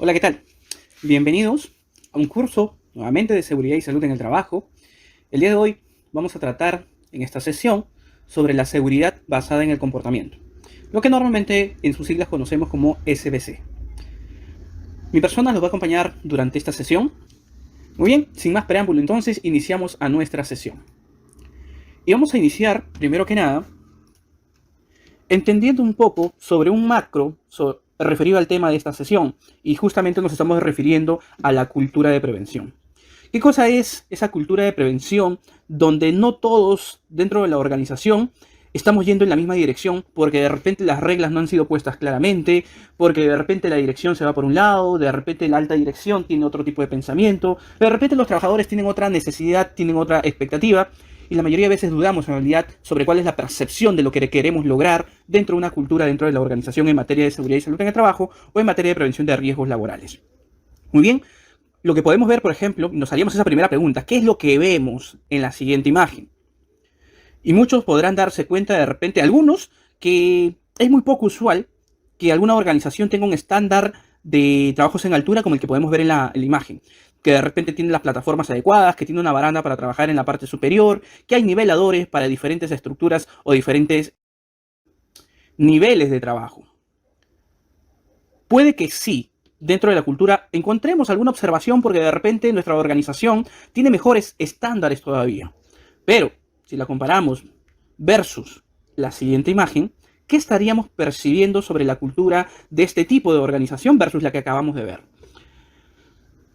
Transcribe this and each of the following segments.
Hola, ¿qué tal? Bienvenidos a un curso nuevamente de seguridad y salud en el trabajo. El día de hoy vamos a tratar en esta sesión sobre la seguridad basada en el comportamiento, lo que normalmente en sus siglas conocemos como SBC. Mi persona los va a acompañar durante esta sesión. Muy bien, sin más preámbulo entonces, iniciamos a nuestra sesión. Y vamos a iniciar, primero que nada, entendiendo un poco sobre un macro referido al tema de esta sesión, y justamente nos estamos refiriendo a la cultura de prevención. ¿Qué cosa es esa cultura de prevención donde no todos dentro de la organización estamos yendo en la misma dirección porque de repente las reglas no han sido puestas claramente, porque de repente la dirección se va por un lado, de repente la alta dirección tiene otro tipo de pensamiento, de repente los trabajadores tienen otra necesidad, tienen otra expectativa? Y la mayoría de veces dudamos en realidad sobre cuál es la percepción de lo que queremos lograr dentro de una cultura, dentro de la organización en materia de seguridad y salud en el trabajo o en materia de prevención de riesgos laborales. Muy bien, lo que podemos ver, por ejemplo, nos haríamos esa primera pregunta: ¿qué es lo que vemos en la siguiente imagen? Y muchos podrán darse cuenta de repente, algunos, que es muy poco usual que alguna organización tenga un estándar de trabajos en altura como el que podemos ver en la imagen, que de repente tiene las plataformas adecuadas, que tiene una baranda para trabajar en la parte superior, que hay niveladores para diferentes estructuras o diferentes niveles de trabajo. Puede que sí, dentro de la cultura encontremos alguna observación porque de repente nuestra organización tiene mejores estándares todavía. Pero si la comparamos versus la siguiente imagen, ¿qué estaríamos percibiendo sobre la cultura de este tipo de organización versus la que acabamos de ver?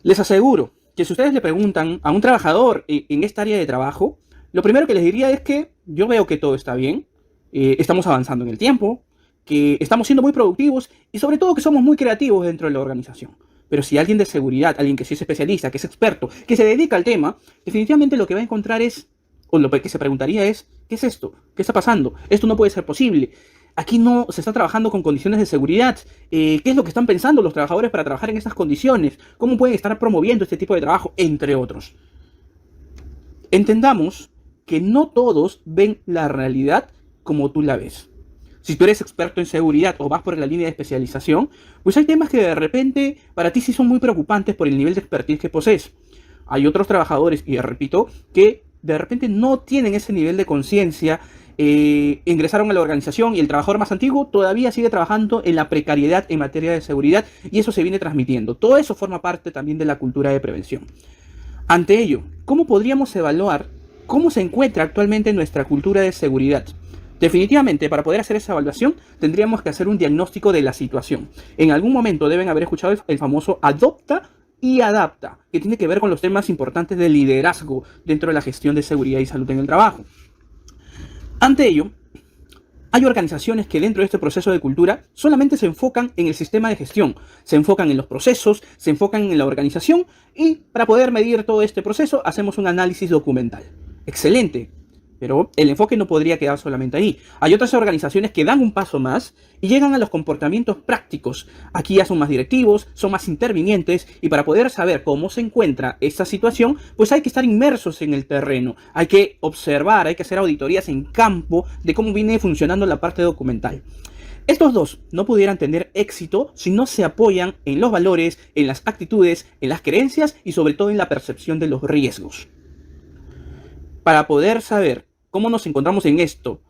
Les aseguro que si ustedes le preguntan a un trabajador en esta área de trabajo, lo primero que les diría es que yo veo que todo está bien, estamos avanzando en el tiempo, que estamos siendo muy productivos y sobre todo que somos muy creativos dentro de la organización. Pero si alguien de seguridad, alguien que sí es especialista, que es experto, que se dedica al tema, definitivamente lo que va a encontrar es, o lo que se preguntaría es: ¿qué es esto? ¿Qué está pasando? Esto no puede ser posible. Aquí no se está trabajando con condiciones de seguridad. ¿Qué es lo que están pensando los trabajadores para trabajar en estas condiciones? ¿Cómo pueden estar promoviendo este tipo de trabajo? Entre otros. Entendamos que no todos ven la realidad como tú la ves. Si tú eres experto en seguridad o vas por la línea de especialización, pues hay temas que de repente para ti sí son muy preocupantes por el nivel de expertise que posees. Hay otros trabajadores, y repito, que de repente no tienen ese nivel de conciencia, ingresaron a la organización y el trabajador más antiguo todavía sigue trabajando en la precariedad en materia de seguridad y eso se viene transmitiendo. Todo eso forma parte también de la cultura de prevención. Ante ello, ¿cómo podríamos evaluar cómo se encuentra actualmente nuestra cultura de seguridad? Definitivamente, para poder hacer esa evaluación, tendríamos que hacer un diagnóstico de la situación. En algún momento deben haber escuchado el famoso adopta y adapta, que tiene que ver con los temas importantes de liderazgo dentro de la gestión de seguridad y salud en el trabajo. Ante ello, hay organizaciones que dentro de este proceso de cultura solamente se enfocan en el sistema de gestión, se enfocan en los procesos, se enfocan en la organización y para poder medir todo este proceso hacemos un análisis documental. Excelente, pero el enfoque no podría quedar solamente ahí. Hay otras organizaciones que dan un paso más y llegan a los comportamientos prácticos. Aquí ya son más directivos, son más intervinientes y para poder saber cómo se encuentra esta situación, pues hay que estar inmersos en el terreno. Hay que observar, hay que hacer auditorías en campo de cómo viene funcionando la parte documental. Estos dos no pudieran tener éxito si no se apoyan en los valores, en las actitudes, en las creencias y sobre todo en la percepción de los riesgos. Para poder saber cómo nos encontramos en esto,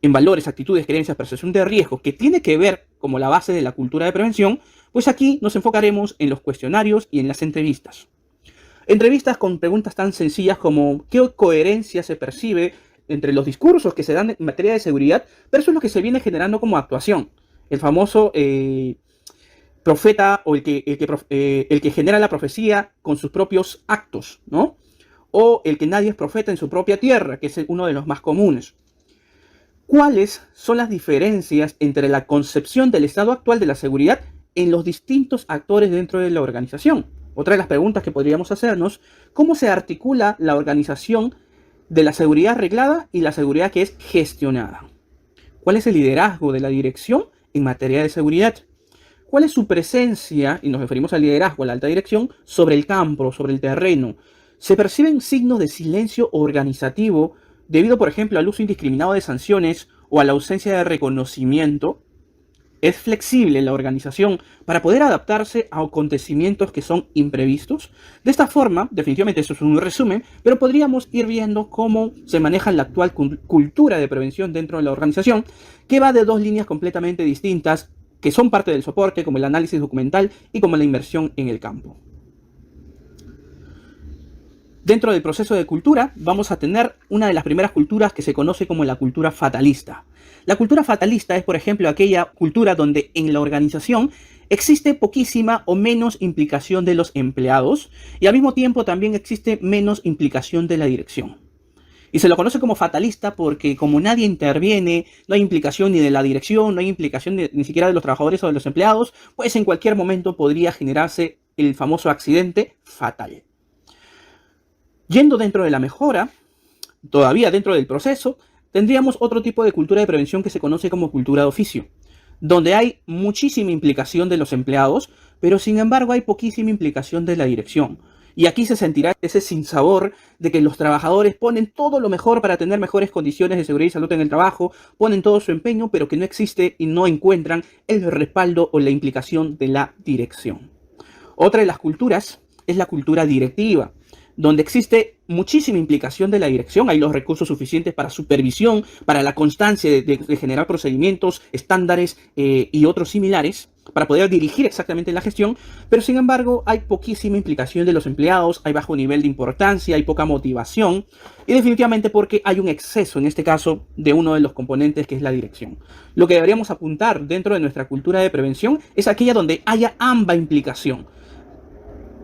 en valores, actitudes, creencias, percepción de riesgo, que tiene que ver como la base de la cultura de prevención, pues aquí nos enfocaremos en los cuestionarios y en las entrevistas. Entrevistas con preguntas tan sencillas como ¿qué coherencia se percibe entre los discursos que se dan en materia de seguridad versus lo que se viene generando como actuación? El famoso profeta o el que genera la profecía con sus propios actos, ¿no? O el que nadie es profeta en su propia tierra, que es uno de los más comunes. ¿Cuáles son las diferencias entre la concepción del estado actual de la seguridad en los distintos actores dentro de la organización? Otra de las preguntas que podríamos hacernos: ¿cómo se articula la organización de la seguridad reglada y la seguridad que es gestionada? ¿Cuál es el liderazgo de la dirección en materia de seguridad? ¿Cuál es su presencia, y nos referimos al liderazgo, a la alta dirección, sobre el campo, sobre el terreno? ¿Se perciben signos de silencio organizativo debido, por ejemplo, al uso indiscriminado de sanciones o a la ausencia de reconocimiento? Es flexible la organización para poder adaptarse a acontecimientos que son imprevistos. De esta forma, definitivamente eso es un resumen, pero podríamos ir viendo cómo se maneja la actual cultura de prevención dentro de la organización, que va de dos líneas completamente distintas, que son parte del soporte, como el análisis documental y como la inversión en el campo. Dentro del proceso de cultura vamos a tener una de las primeras culturas que se conoce como la cultura fatalista. La cultura fatalista es, por ejemplo, aquella cultura donde en la organización existe poquísima o menos implicación de los empleados y al mismo tiempo también existe menos implicación de la dirección. Y se lo conoce como fatalista porque como nadie interviene, no hay implicación ni de la dirección, no hay implicación ni siquiera de los trabajadores o de los empleados, pues en cualquier momento podría generarse el famoso accidente fatal. Yendo dentro de la mejora, todavía dentro del proceso, tendríamos otro tipo de cultura de prevención que se conoce como cultura de oficio, donde hay muchísima implicación de los empleados, pero sin embargo hay poquísima implicación de la dirección. Y aquí se sentirá ese sinsabor de que los trabajadores ponen todo lo mejor para tener mejores condiciones de seguridad y salud en el trabajo, ponen todo su empeño, pero que no existe y no encuentran el respaldo o la implicación de la dirección. Otra de las culturas es la cultura directiva, donde existe muchísima implicación de la dirección, hay los recursos suficientes para supervisión, para la constancia de generar procedimientos, estándares y otros similares, para poder dirigir exactamente la gestión, pero sin embargo hay poquísima implicación de los empleados, hay bajo nivel de importancia, hay poca motivación, y definitivamente porque hay un exceso, en este caso, de uno de los componentes que es la dirección. Lo que deberíamos apuntar dentro de nuestra cultura de prevención es aquella donde haya ambas implicación,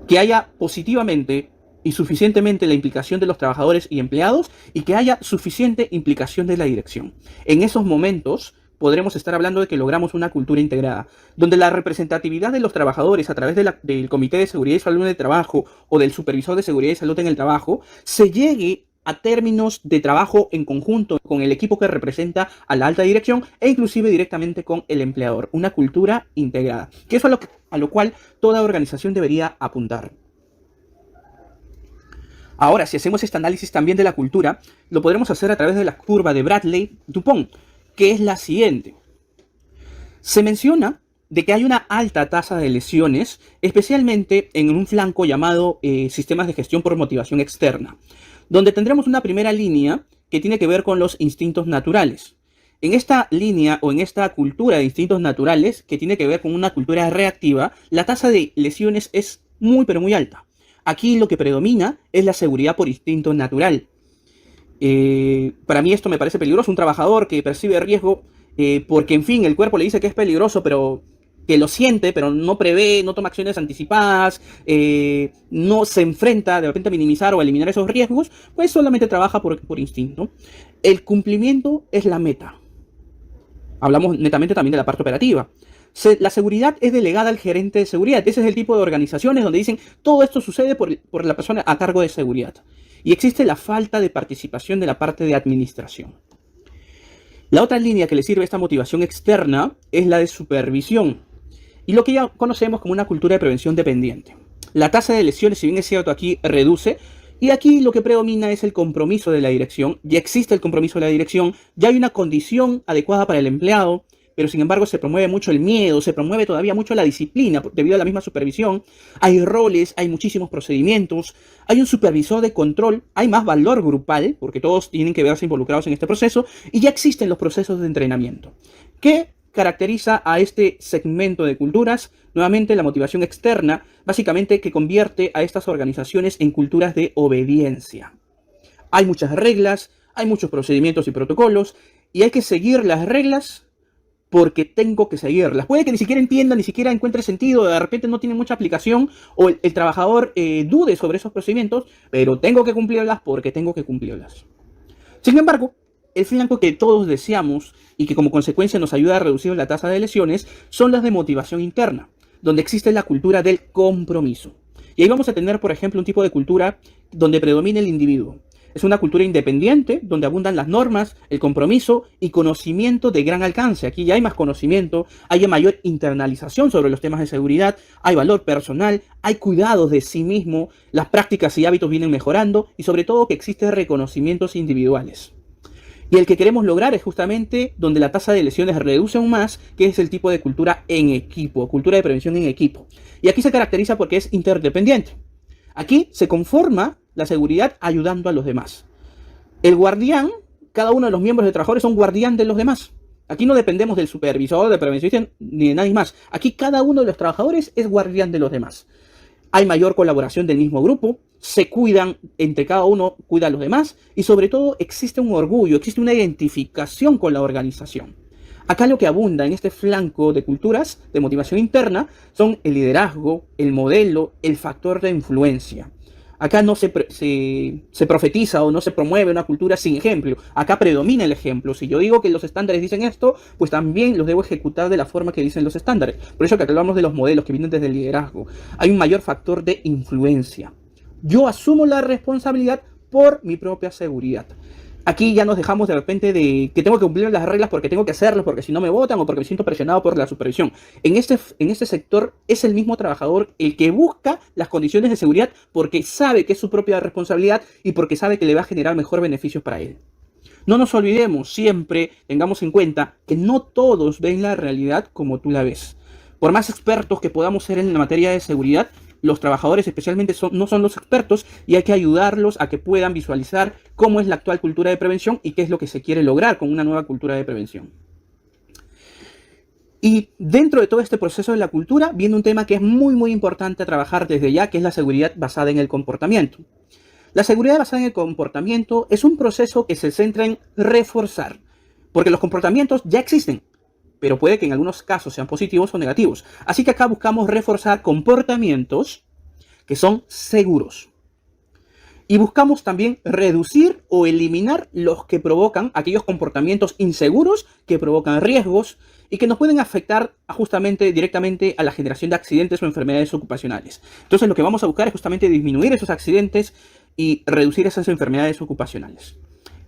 que haya positivamente y suficientemente la implicación de los trabajadores y empleados y que haya suficiente implicación de la dirección. En esos momentos podremos estar hablando de que logramos una cultura integrada, donde la representatividad de los trabajadores a través del Comité de Seguridad y Salud en el Trabajo o del Supervisor de Seguridad y Salud en el Trabajo se llegue a términos de trabajo en conjunto con el equipo que representa a la alta dirección e inclusive directamente con el empleador. Una cultura integrada, que es a lo cual toda organización debería apuntar. Ahora, si hacemos este análisis también de la cultura, lo podremos hacer a través de la curva de Bradley-Dupont, que es la siguiente. Se menciona de que hay una alta tasa de lesiones, especialmente en un flanco llamado sistemas de gestión por motivación externa, donde tendremos una primera línea que tiene que ver con los instintos naturales. En esta línea o en esta cultura de instintos naturales, que tiene que ver con una cultura reactiva, la tasa de lesiones es muy pero muy alta. Aquí lo que predomina es la seguridad por instinto natural. Para mí esto me parece peligroso. Un trabajador que percibe riesgo porque, en fin, el cuerpo le dice que es peligroso, pero que lo siente, pero no prevé, no toma acciones anticipadas, no se enfrenta de repente a minimizar o a eliminar esos riesgos, pues solamente trabaja por instinto. El cumplimiento es la meta. Hablamos netamente también de la parte operativa. La seguridad es delegada al gerente de seguridad. Ese es el tipo de organizaciones donde dicen todo esto sucede por la persona a cargo de seguridad. Y existe la falta de participación de la parte de administración. La otra línea que le sirve a esta motivación externa es la de supervisión. Y lo que ya conocemos como una cultura de prevención dependiente. La tasa de lesiones, si bien es cierto, aquí reduce. Y aquí lo que predomina es el compromiso de la dirección. Ya existe el compromiso de la dirección. Ya hay una condición adecuada para el empleado. Pero sin embargo se promueve mucho el miedo, se promueve todavía mucho la disciplina debido a la misma supervisión. Hay roles, hay muchísimos procedimientos, hay un supervisor de control, hay más valor grupal, porque todos tienen que verse involucrados en este proceso, y ya existen los procesos de entrenamiento. ¿Qué caracteriza a este segmento de culturas? Nuevamente la motivación externa, básicamente que convierte a estas organizaciones en culturas de obediencia. Hay muchas reglas, hay muchos procedimientos y protocolos, y hay que seguir las reglas porque tengo que seguirlas. Puede que ni siquiera entienda, ni siquiera encuentre sentido, de repente no tiene mucha aplicación, o el trabajador dude sobre esos procedimientos, pero tengo que cumplirlas porque tengo que cumplirlas. Sin embargo, el flanco que todos deseamos y que como consecuencia nos ayuda a reducir la tasa de lesiones son las de motivación interna, donde existe la cultura del compromiso. Y ahí vamos a tener, por ejemplo, un tipo de cultura donde predomina el individuo. Es una cultura independiente donde abundan las normas, el compromiso y conocimiento de gran alcance. Aquí ya hay más conocimiento, hay mayor internalización sobre los temas de seguridad, hay valor personal, hay cuidado de sí mismo, las prácticas y hábitos vienen mejorando y sobre todo que existen reconocimientos individuales. Y el que queremos lograr es justamente donde la tasa de lesiones reduce aún más, que es el tipo de cultura en equipo, cultura de prevención en equipo. Y aquí se caracteriza porque es interdependiente. Aquí se conforma la seguridad ayudando a los demás. El guardián, cada uno de los miembros de trabajadores son guardián de los demás. Aquí no dependemos del supervisor, de prevención, ni de nadie más. Aquí cada uno de los trabajadores es guardián de los demás. Hay mayor colaboración del mismo grupo, se cuidan, entre cada uno cuida a los demás y sobre todo existe un orgullo, existe una identificación con la organización. Acá lo que abunda en este flanco de culturas de motivación interna son el liderazgo, el modelo, el factor de influencia. Acá no se profetiza o no se promueve una cultura sin ejemplo. Acá predomina el ejemplo. Si yo digo que los estándares dicen esto, pues también los debo ejecutar de la forma que dicen los estándares. Por eso que acá hablamos de los modelos que vienen desde el liderazgo. Hay un mayor factor de influencia. Yo asumo la responsabilidad por mi propia seguridad. Aquí ya nos dejamos de repente de que tengo que cumplir las reglas porque tengo que hacerlo, porque si no me votan o porque me siento presionado por la supervisión. En este sector es el mismo trabajador el que busca las condiciones de seguridad porque sabe que es su propia responsabilidad y porque sabe que le va a generar mejores beneficios para él. No nos olvidemos, siempre tengamos en cuenta que no todos ven la realidad como tú la ves. Por más expertos que podamos ser en la materia de seguridad, los trabajadores especialmente no son los expertos y hay que ayudarlos a que puedan visualizar cómo es la actual cultura de prevención y qué es lo que se quiere lograr con una nueva cultura de prevención. Y dentro de todo este proceso de la cultura viene un tema que es muy importante a trabajar desde ya, que es la seguridad basada en el comportamiento. La seguridad basada en el comportamiento es un proceso que se centra en reforzar, porque los comportamientos ya existen, pero puede que en algunos casos sean positivos o negativos. Así que acá buscamos reforzar comportamientos que son seguros. Y buscamos también reducir o eliminar los que provocan aquellos comportamientos inseguros que provocan riesgos y que nos pueden afectar justamente directamente a la generación de accidentes o enfermedades ocupacionales. Entonces lo que vamos a buscar es justamente disminuir esos accidentes y reducir esas enfermedades ocupacionales.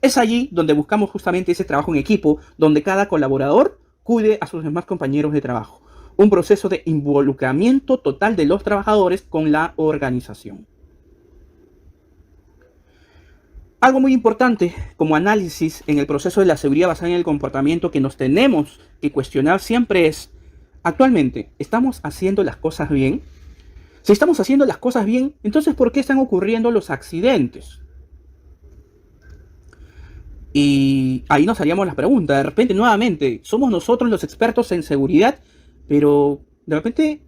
Es allí donde buscamos justamente ese trabajo en equipo, donde cada colaborador cuide a sus demás compañeros de trabajo. Un proceso de involucramiento total de los trabajadores con la organización. Algo muy importante como análisis en el proceso de la seguridad basada en el comportamiento que nos tenemos que cuestionar siempre es, actualmente, ¿estamos haciendo las cosas bien? Si estamos haciendo las cosas bien, entonces ¿por qué están ocurriendo los accidentes? Y ahí nos haríamos la pregunta, de repente, nuevamente, somos nosotros los expertos en seguridad, pero de repente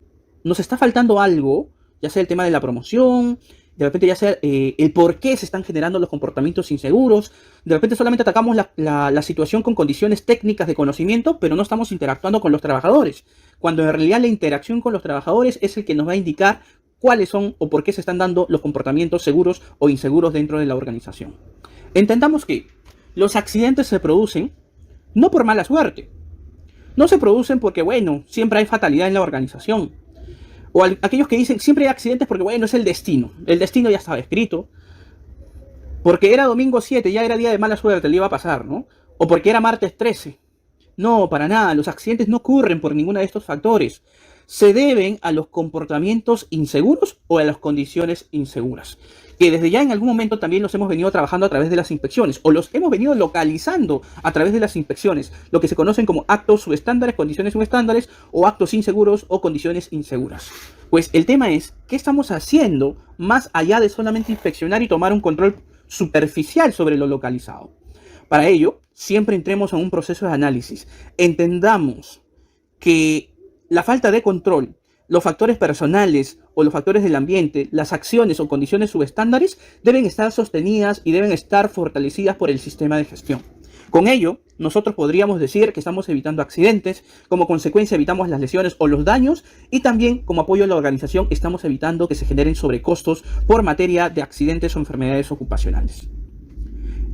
nos está faltando algo, ya sea el tema de la promoción, de repente ya sea el por qué se están generando los comportamientos inseguros, de repente solamente atacamos la situación con condiciones técnicas de conocimiento, pero no estamos interactuando con los trabajadores, cuando en realidad la interacción con los trabajadores es el que nos va a indicar cuáles son o por qué se están dando los comportamientos seguros o inseguros dentro de la organización. Entendamos que los accidentes se producen no por mala suerte. No se producen porque, bueno, siempre hay fatalidad en la organización. O aquellos que dicen siempre hay accidentes porque, bueno, es el destino. El destino ya estaba escrito. Porque era domingo 7, ya era día de mala suerte, le iba a pasar, ¿no? O porque era martes 13. No, para nada. Los accidentes no ocurren por ninguno de estos factores. Se deben a los comportamientos inseguros o a las condiciones inseguras, que desde ya en algún momento también los hemos venido trabajando a través de las inspecciones, o los hemos venido localizando a través de las inspecciones, lo que se conocen como actos subestándares, condiciones subestándares, o actos inseguros o condiciones inseguras. Pues el tema es, ¿qué estamos haciendo más allá de solamente inspeccionar y tomar un control superficial sobre lo localizado? Para ello, siempre entremos en un proceso de análisis. Entendamos que la falta de control, los factores personales o los factores del ambiente, las acciones o condiciones subestándares deben estar sostenidas y deben estar fortalecidas por el sistema de gestión. Con ello, nosotros podríamos decir que estamos evitando accidentes, como consecuencia evitamos las lesiones o los daños y también como apoyo a la organización estamos evitando que se generen sobrecostos por materia de accidentes o enfermedades ocupacionales.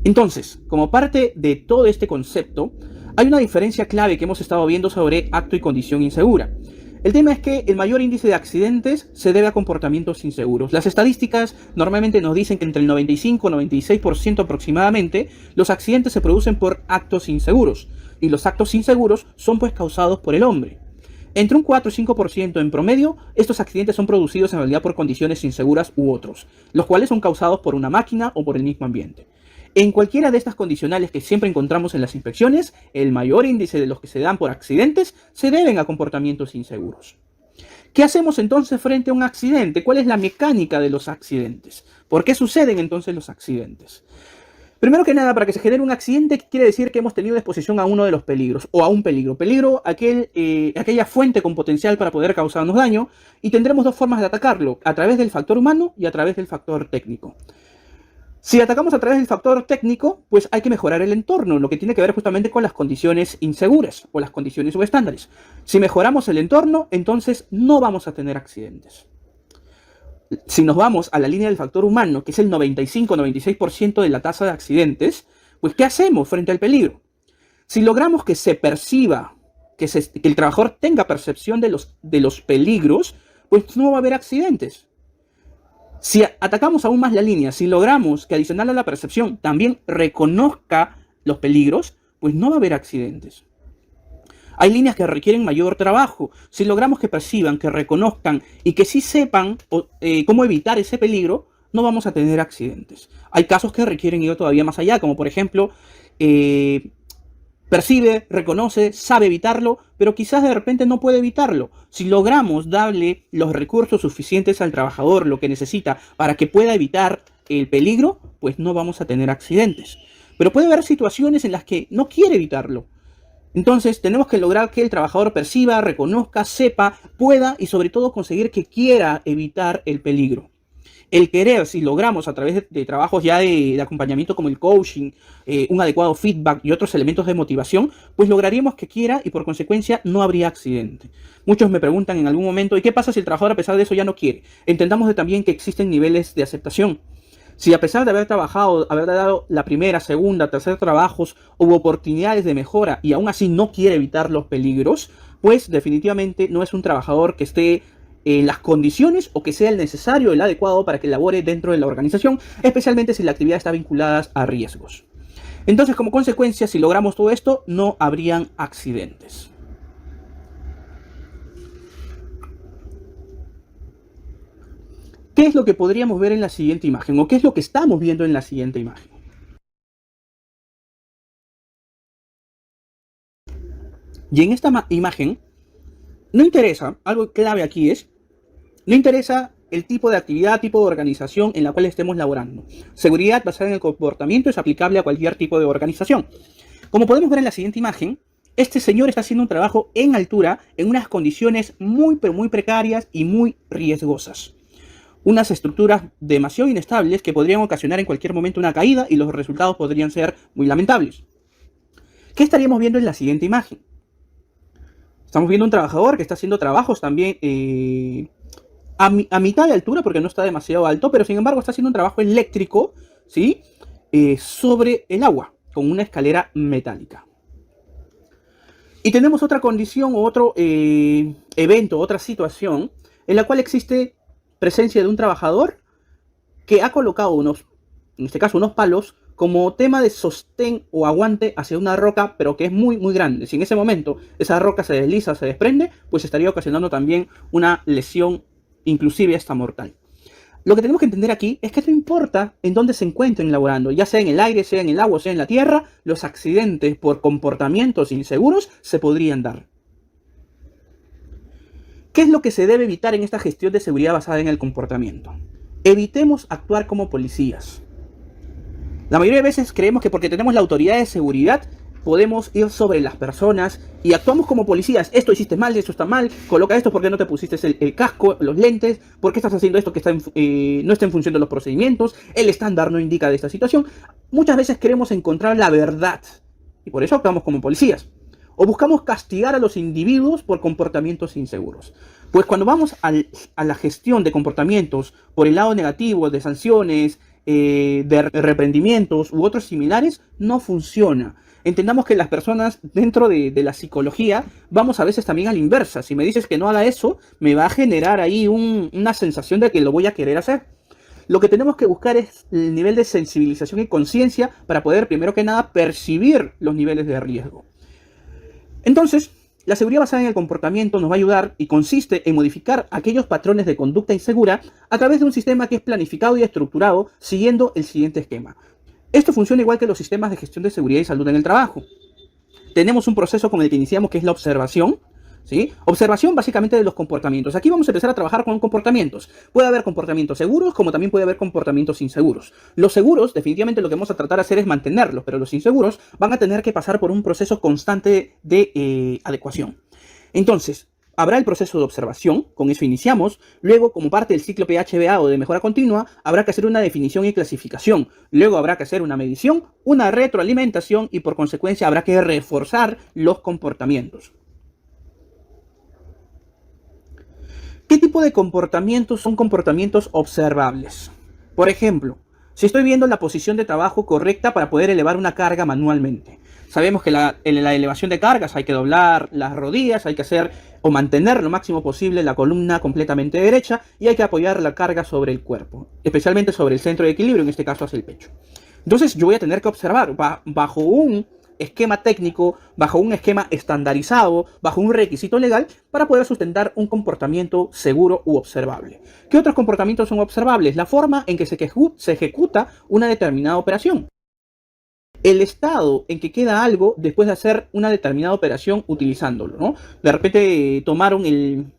Entonces, como parte de todo este concepto, hay una diferencia clave que hemos estado viendo sobre acto y condición insegura. El tema es que el mayor índice de accidentes se debe a comportamientos inseguros. Las estadísticas normalmente nos dicen que entre el 95 y 96% aproximadamente los accidentes se producen por actos inseguros. Y los actos inseguros son pues causados por el hombre. Entre un 4 y 5% en promedio, estos accidentes son producidos en realidad por condiciones inseguras u otros, los cuales son causados por una máquina o por el mismo ambiente. En cualquiera de estas condicionales que siempre encontramos en las inspecciones, el mayor índice de los que se dan por accidentes se deben a comportamientos inseguros. ¿Qué hacemos entonces frente a un accidente? ¿Cuál es la mecánica de los accidentes? ¿Por qué suceden entonces los accidentes? Primero que nada, para que se genere un accidente quiere decir que hemos tenido exposición a uno de los peligros o a un peligro. Peligro, aquella fuente con potencial para poder causarnos daño, y tendremos dos formas de atacarlo, a través del factor humano y a través del factor técnico. Si atacamos a través del factor técnico, pues hay que mejorar el entorno, lo que tiene que ver justamente con las condiciones inseguras o las condiciones subestándares. Si mejoramos el entorno, entonces no vamos a tener accidentes. Si nos vamos a la línea del factor humano, que es el 95-96% de la tasa de accidentes, pues ¿qué hacemos frente al peligro? Si logramos que se perciba, que el trabajador tenga percepción de los peligros, pues no va a haber accidentes. Si atacamos aún más la línea, si logramos que adicional a la percepción también reconozca los peligros, pues no va a haber accidentes. Hay líneas que requieren mayor trabajo. Si logramos que perciban, que reconozcan y que sí sepan cómo evitar ese peligro, no vamos a tener accidentes. Hay casos que requieren ir todavía más allá, como por ejemplo, percibe, reconoce, sabe evitarlo, pero quizás de repente no puede evitarlo. Si logramos darle los recursos suficientes al trabajador, lo que necesita para que pueda evitar el peligro, pues no vamos a tener accidentes. Pero puede haber situaciones en las que no quiere evitarlo. Entonces tenemos que lograr que el trabajador perciba, reconozca, sepa, pueda y sobre todo conseguir que quiera evitar el peligro. El querer, si logramos a través de trabajos ya de acompañamiento como el coaching, un adecuado feedback y otros elementos de motivación, pues lograríamos que quiera y por consecuencia no habría accidente. Muchos me preguntan en algún momento, ¿y qué pasa si el trabajador a pesar de eso ya no quiere? Entendamos también que existen niveles de aceptación. Si a pesar de haber trabajado, haber dado la primera, segunda, tercer trabajos, hubo oportunidades de mejora y aún así no quiere evitar los peligros, pues definitivamente no es un trabajador que esté en las condiciones o que sea el necesario, el adecuado para que labore dentro de la organización, especialmente si la actividad está vinculada a riesgos. Entonces, como consecuencia, si logramos todo esto, no habrían accidentes. ¿Qué es lo que podríamos ver en la siguiente imagen? ¿O qué es lo que estamos viendo en la siguiente imagen? Y en esta imagen, no interesa, algo clave aquí es, no interesa el tipo de actividad, tipo de organización en la cual estemos laborando. Seguridad basada en el comportamiento es aplicable a cualquier tipo de organización. Como podemos ver en la siguiente imagen, este señor está haciendo un trabajo en altura en unas condiciones muy, pero muy precarias y muy riesgosas. Unas estructuras demasiado inestables que podrían ocasionar en cualquier momento una caída y los resultados podrían ser muy lamentables. ¿Qué estaríamos viendo en la siguiente imagen? Estamos viendo un trabajador que está haciendo trabajos también a mitad de altura, porque no está demasiado alto, pero sin embargo está haciendo un trabajo eléctrico, ¿sí? Sobre el agua, con una escalera metálica. Y tenemos otra condición, otro evento, otra situación, en la cual existe presencia de un trabajador que ha colocado en este caso unos palos, como tema de sostén o aguante hacia una roca, pero que es muy, muy grande. Si en ese momento esa roca se desliza, se desprende, pues estaría ocasionando también una lesión, inclusive hasta mortal. Lo que tenemos que entender aquí es que no importa en dónde se encuentren laborando, ya sea en el aire, sea en el agua, sea en la tierra, los accidentes por comportamientos inseguros se podrían dar. ¿Qué es lo que se debe evitar en esta gestión de seguridad basada en el comportamiento? Evitemos actuar como policías. La mayoría de veces creemos que porque tenemos la autoridad de seguridad podemos ir sobre las personas y actuamos como policías. Esto hiciste mal, esto está mal, coloca esto porque no te pusiste el casco, los lentes, ¿por qué estás haciendo esto que no está en función de los procedimientos? El estándar no indica de esta situación. Muchas veces queremos encontrar la verdad y por eso actuamos como policías. O buscamos castigar a los individuos por comportamientos inseguros. Pues cuando vamos a la gestión de comportamientos por el lado negativo, de sanciones, de reprendimientos u otros similares, no funciona. Entendamos que las personas dentro de la psicología vamos a veces también a la inversa. Si me dices que no haga eso, me va a generar ahí una sensación de que lo voy a querer hacer. Lo que tenemos que buscar es el nivel de sensibilización y conciencia para poder, primero que nada, percibir los niveles de riesgo. Entonces, la seguridad basada en el comportamiento nos va a ayudar y consiste en modificar aquellos patrones de conducta insegura a través de un sistema que es planificado y estructurado siguiendo el siguiente esquema. Esto funciona igual que los sistemas de gestión de seguridad y salud en el trabajo. Tenemos un proceso con el que iniciamos que es la observación, ¿sí? Observación básicamente de los comportamientos. Aquí vamos a empezar a trabajar con comportamientos. Puede haber comportamientos seguros como también puede haber comportamientos inseguros. Los seguros, definitivamente lo que vamos a tratar de hacer es mantenerlos, pero los inseguros van a tener que pasar por un proceso constante de adecuación. Entonces, habrá el proceso de observación, con eso iniciamos. Luego, como parte del ciclo PHBA o de mejora continua, habrá que hacer una definición y clasificación. Luego habrá que hacer una medición, una retroalimentación y por consecuencia habrá que reforzar los comportamientos. ¿Qué tipo de comportamientos son comportamientos observables? Por ejemplo, si estoy viendo la posición de trabajo correcta para poder elevar una carga manualmente. Sabemos que en la elevación de cargas hay que doblar las rodillas, hay que hacer o mantener lo máximo posible la columna completamente derecha y hay que apoyar la carga sobre el cuerpo, especialmente sobre el centro de equilibrio, en este caso hacia el pecho. Entonces yo voy a tener que observar bajo un esquema técnico, bajo un esquema estandarizado, bajo un requisito legal para poder sustentar un comportamiento seguro u observable. ¿Qué otros comportamientos son observables? La forma en que se ejecuta una determinada operación. El estado en que queda algo después de hacer una determinada operación utilizándolo, ¿no? De repente tomaron el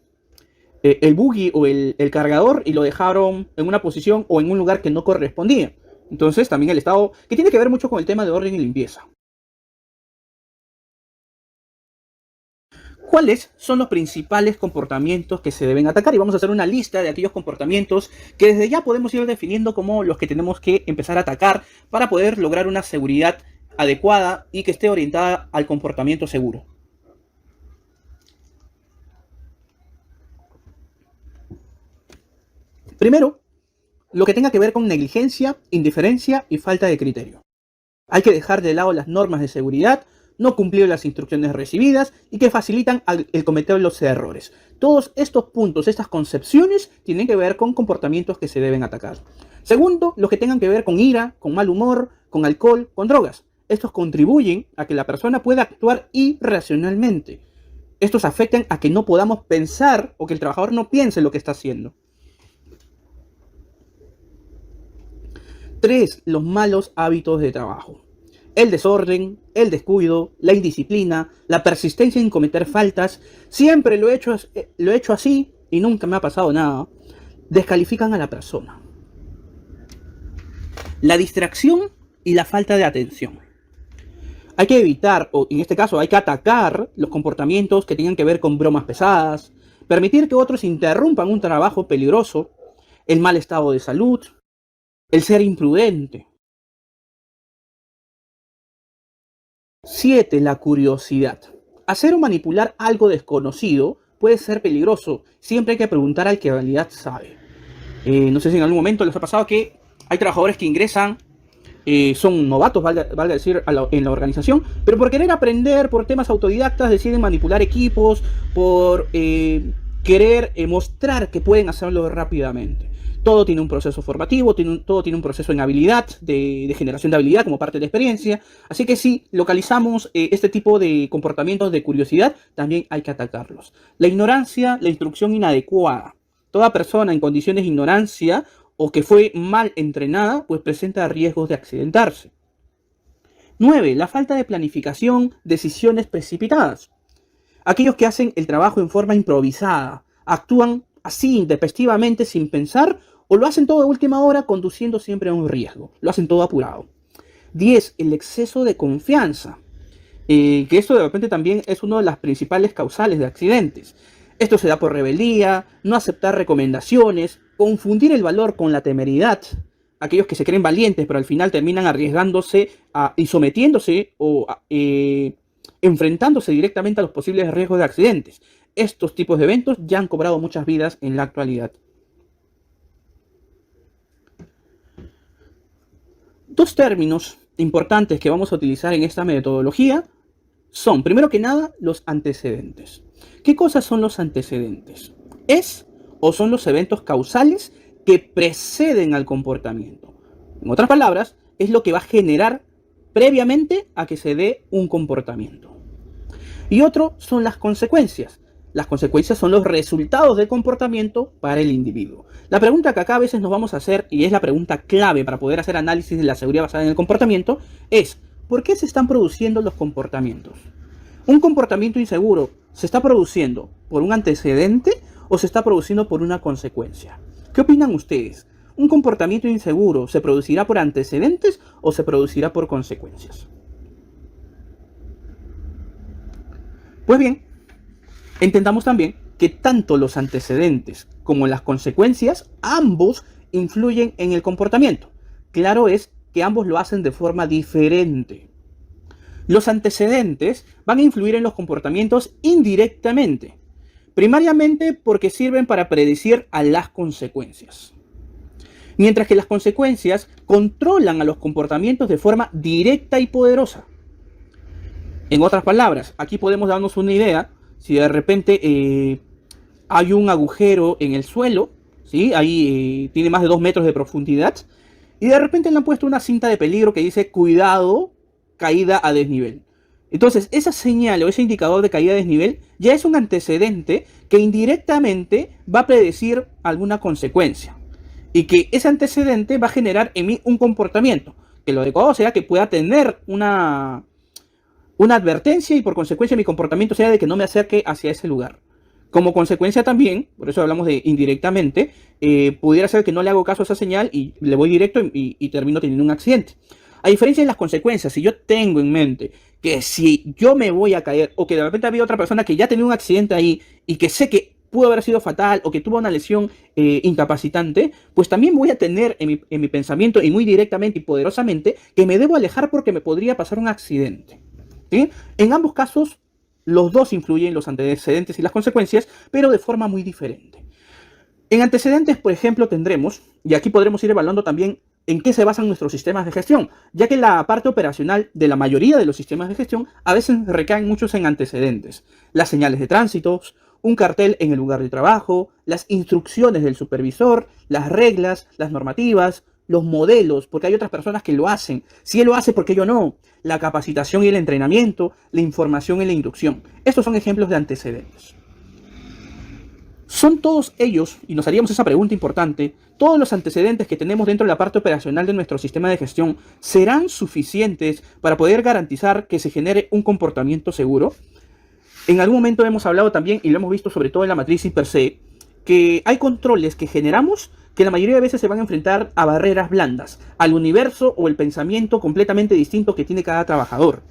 buggy o el cargador y lo dejaron en una posición o en un lugar que no correspondía. Entonces también el estado, que tiene que ver mucho con el tema de orden y limpieza. ¿Cuáles son los principales comportamientos que se deben atacar? Y vamos a hacer una lista de aquellos comportamientos que desde ya podemos ir definiendo como los que tenemos que empezar a atacar para poder lograr una seguridad adecuada y que esté orientada al comportamiento seguro. Primero, lo que tenga que ver con negligencia, indiferencia y falta de criterio. Hay que dejar de lado las normas de seguridad, no cumplir las instrucciones recibidas y que facilitan el cometer los errores. Todos estos puntos, estas concepciones, tienen que ver con comportamientos que se deben atacar. Segundo, los que tengan que ver con ira, con mal humor, con alcohol, con drogas. Estos contribuyen a que la persona pueda actuar irracionalmente. Estos afectan a que no podamos pensar o que el trabajador no piense lo que está haciendo. 3. Los malos hábitos de trabajo. El desorden, el descuido, la indisciplina, la persistencia en cometer faltas, siempre lo he hecho así y nunca me ha pasado nada, descalifican a la persona. La distracción y la falta de atención. Hay que evitar, o en este caso hay que atacar los comportamientos que tengan que ver con bromas pesadas, permitir que otros interrumpan un trabajo peligroso, el mal estado de salud, el ser imprudente. 7. La curiosidad. Hacer o manipular algo desconocido puede ser peligroso. Siempre hay que preguntar al que en realidad sabe. No sé si en algún momento les ha pasado que hay trabajadores que ingresan, son novatos, valga decir, en la organización, pero por querer aprender, por temas autodidactas, deciden manipular equipos, por querer mostrar que pueden hacerlo rápidamente. Todo tiene un proceso formativo, todo tiene un proceso en habilidad, de generación de habilidad como parte de la experiencia. Así que si localizamos este tipo de comportamientos de curiosidad, también hay que atacarlos. La ignorancia, la instrucción inadecuada. Toda persona en condiciones de ignorancia o que fue mal entrenada, pues presenta riesgos de accidentarse. 9. La falta de planificación, decisiones precipitadas. Aquellos que hacen el trabajo en forma improvisada, actúan así intempestivamente sin pensar o lo hacen todo a última hora conduciendo siempre a un riesgo. Lo hacen todo apurado. 10. El exceso de confianza. Que esto de repente también es una de las principales causales de accidentes. Esto se da por rebeldía, no aceptar recomendaciones, confundir el valor con la temeridad. Aquellos que se creen valientes pero al final terminan arriesgándose y sometiéndose o enfrentándose directamente a los posibles riesgos de accidentes. Estos tipos de eventos ya han cobrado muchas vidas en la actualidad. Dos términos importantes que vamos a utilizar en esta metodología son, primero que nada, los antecedentes. ¿Qué cosas son los antecedentes? Es o son los eventos causales que preceden al comportamiento. En otras palabras, es lo que va a generar previamente a que se dé un comportamiento. Y otro son las consecuencias. las consecuencias son los resultados del comportamiento para el individuo. La pregunta que acá a veces nos vamos a hacer, y es la pregunta clave para poder hacer análisis de la seguridad basada en el comportamiento, es ¿por qué se están produciendo los comportamientos? ¿Un comportamiento inseguro se está produciendo por un antecedente o se está produciendo por una consecuencia? ¿Qué opinan ustedes? ¿Un comportamiento inseguro se producirá por antecedentes o se producirá por consecuencias? Pues bien, entendamos también que tanto los antecedentes como las consecuencias, ambos influyen en el comportamiento. Claro es que ambos lo hacen de forma diferente. Los antecedentes van a influir en los comportamientos indirectamente, primariamente porque sirven para predecir a las consecuencias. Mientras que las consecuencias controlan a los comportamientos de forma directa y poderosa. En otras palabras, aquí podemos darnos una idea. Si de repente hay un agujero en el suelo, ¿sí? Ahí tiene más de 2 metros de profundidad, y de repente le han puesto una cinta de peligro que dice cuidado, caída a desnivel. Entonces, esa señal o ese indicador de caída a desnivel ya es un antecedente que indirectamente va a predecir alguna consecuencia. Y que ese antecedente va a generar en mí un comportamiento, que lo adecuado sea que pueda tener una advertencia y por consecuencia mi comportamiento sea de que no me acerque hacia ese lugar. Como consecuencia también, por eso hablamos de indirectamente, pudiera ser que no le hago caso a esa señal y le voy directo y termino teniendo un accidente. A diferencia de las consecuencias, si yo tengo en mente que si yo me voy a caer o que de repente había otra persona que ya tenía un accidente ahí y que sé que pudo haber sido fatal o que tuvo una lesión incapacitante, pues también voy a tener en mi pensamiento y muy directamente y poderosamente que me debo alejar porque me podría pasar un accidente. ¿Sí? En ambos casos, los dos influyen, los antecedentes y las consecuencias, pero de forma muy diferente. En antecedentes, por ejemplo, tendremos, y aquí podremos ir evaluando también en qué se basan nuestros sistemas de gestión, ya que la parte operacional de la mayoría de los sistemas de gestión a veces recaen muchos en antecedentes. Las señales de tránsito, un cartel en el lugar de trabajo, las instrucciones del supervisor, las reglas, las normativas, los modelos, porque hay otras personas que lo hacen. Si él lo hace, ¿por qué yo no? La capacitación y el entrenamiento, la información y la inducción. Estos son ejemplos de antecedentes. ¿Son todos ellos, y nos haríamos esa pregunta importante, todos los antecedentes que tenemos dentro de la parte operacional de nuestro sistema de gestión, serán suficientes para poder garantizar que se genere un comportamiento seguro? En algún momento hemos hablado también, y lo hemos visto sobre todo en la matriz per se, que hay controles que generamos que la mayoría de veces se van a enfrentar a barreras blandas, al universo o el pensamiento completamente distinto que tiene cada trabajador.